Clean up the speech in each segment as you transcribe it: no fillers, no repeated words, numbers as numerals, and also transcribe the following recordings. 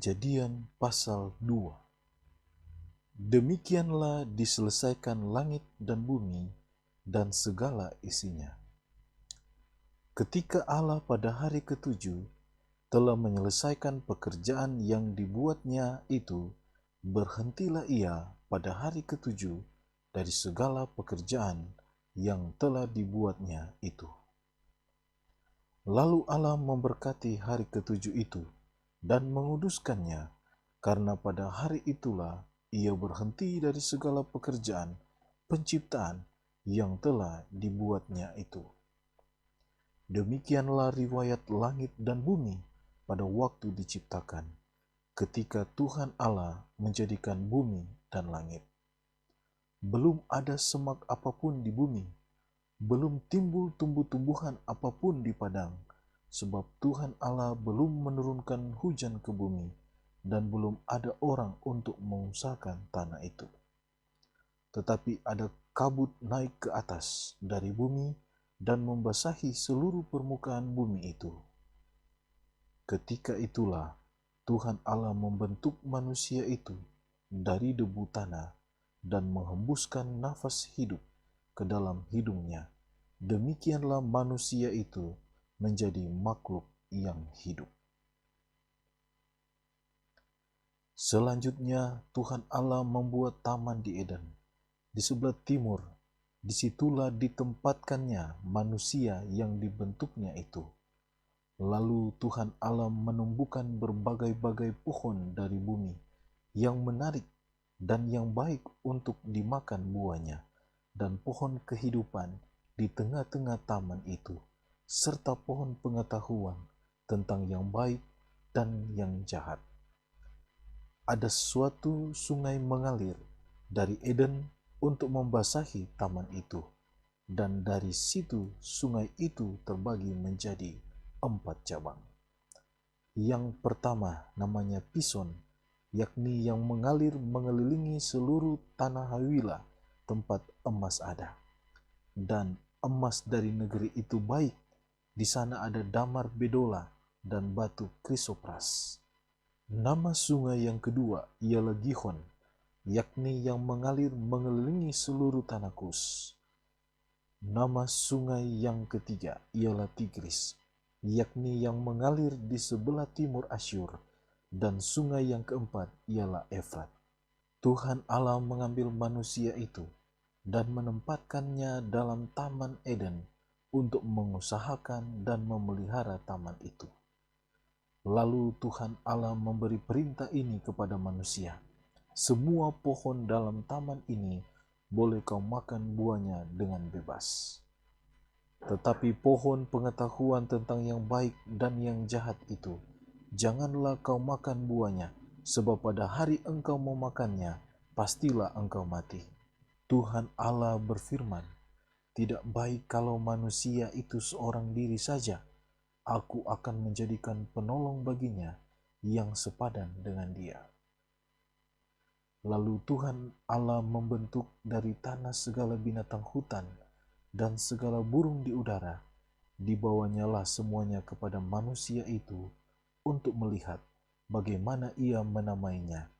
Kejadian pasal 2. Demikianlah diselesaikan langit dan bumi dan segala isinya. Ketika Allah pada hari ketujuh telah menyelesaikan pekerjaan yang dibuatnya itu, berhentilah ia pada hari ketujuh dari segala pekerjaan yang telah dibuatnya itu. Lalu Allah memberkati hari ketujuh itu dan menguduskannya, karena pada hari itulah ia berhenti dari segala pekerjaan penciptaan yang telah dibuatnya itu. Demikianlah riwayat langit dan bumi pada waktu diciptakan, ketika Tuhan Allah menjadikan bumi dan langit. Belum ada semak apapun di bumi, belum timbul tumbuh-tumbuhan apapun di padang, sebab Tuhan Allah belum menurunkan hujan ke bumi, dan belum ada orang untuk mengusahakan tanah itu. Tetapi ada kabut naik ke atas dari bumi dan membasahi seluruh permukaan bumi itu. Ketika itulah Tuhan Allah membentuk manusia itu dari debu tanah dan menghembuskan nafas hidup ke dalam hidungnya. Demikianlah manusia itu menjadi makhluk yang hidup. Selanjutnya Tuhan Allah membuat taman di Eden, di sebelah timur. Disitulah ditempatkannya manusia yang dibentuknya itu. Lalu Tuhan Allah menumbuhkan berbagai-bagai pohon dari bumi yang menarik dan yang baik untuk dimakan buahnya, dan pohon kehidupan di tengah-tengah taman itu, serta pohon pengetahuan tentang yang baik dan yang jahat. Ada suatu sungai mengalir dari Eden untuk membasahi taman itu, dan dari situ sungai itu terbagi menjadi 4 cabang. Yang pertama namanya Pison, yakni yang mengalir mengelilingi seluruh tanah Hawila, tempat emas ada. Dan emas dari negeri itu baik, di sana ada damar bedola dan batu krisopras. Nama sungai yang kedua ialah Gihon, yakni yang mengalir mengelilingi seluruh tanah Kus. Nama sungai yang ketiga ialah Tigris, yakni yang mengalir di sebelah timur Asyur, dan sungai yang keempat ialah Efrat. Tuhan Allah mengambil manusia itu dan menempatkannya dalam taman Eden untuk mengusahakan dan memelihara taman itu. Lalu Tuhan Allah memberi perintah ini kepada manusia: semua pohon dalam taman ini boleh kau makan buahnya dengan bebas. Tetapi pohon pengetahuan tentang yang baik dan yang jahat itu, janganlah kau makan buahnya, sebab pada hari engkau memakannya, pastilah engkau mati. Tuhan Allah berfirman, tidak baik kalau manusia itu seorang diri saja. Aku akan menjadikan penolong baginya yang sepadan dengan dia. Lalu Tuhan Allah membentuk dari tanah segala binatang hutan dan segala burung di udara. Dibawanyalah semuanya kepada manusia itu untuk melihat bagaimana ia menamainya.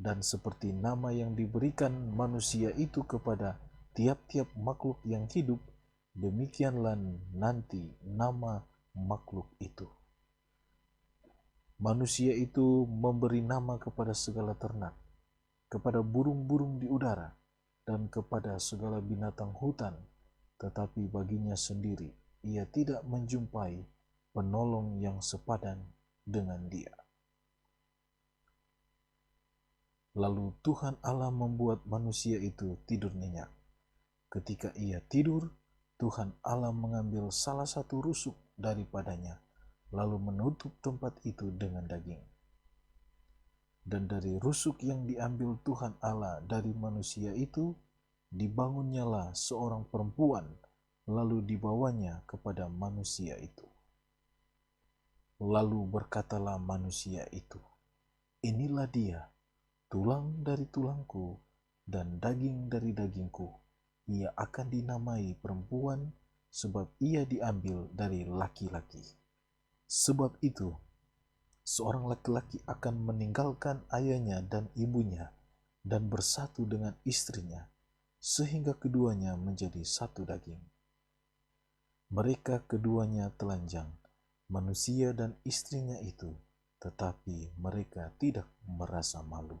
Dan seperti nama yang diberikan manusia itu kepada tiap-tiap makhluk yang hidup, demikianlah nanti nama makhluk itu. Manusia itu memberi nama kepada segala ternak, kepada burung-burung di udara, dan kepada segala binatang hutan, tetapi baginya sendiri ia tidak menjumpai penolong yang sepadan dengan dia. Lalu Tuhan Allah membuat manusia itu tidur nyenyak. Ketika ia tidur, Tuhan Allah mengambil salah satu rusuk daripadanya, lalu menutup tempat itu dengan daging. Dan dari rusuk yang diambil Tuhan Allah dari manusia itu, dibangunnyalah seorang perempuan, lalu dibawanya kepada manusia itu. Lalu berkatalah manusia itu, inilah dia, tulang dari tulangku dan daging dari dagingku. Ia akan dinamai perempuan, sebab ia diambil dari laki-laki. Sebab itu, Seorang laki-laki akan meninggalkan ayahnya dan ibunya dan bersatu dengan istrinya, sehingga keduanya menjadi satu daging. Mereka keduanya telanjang, manusia dan istrinya itu, tetapi mereka tidak merasa malu.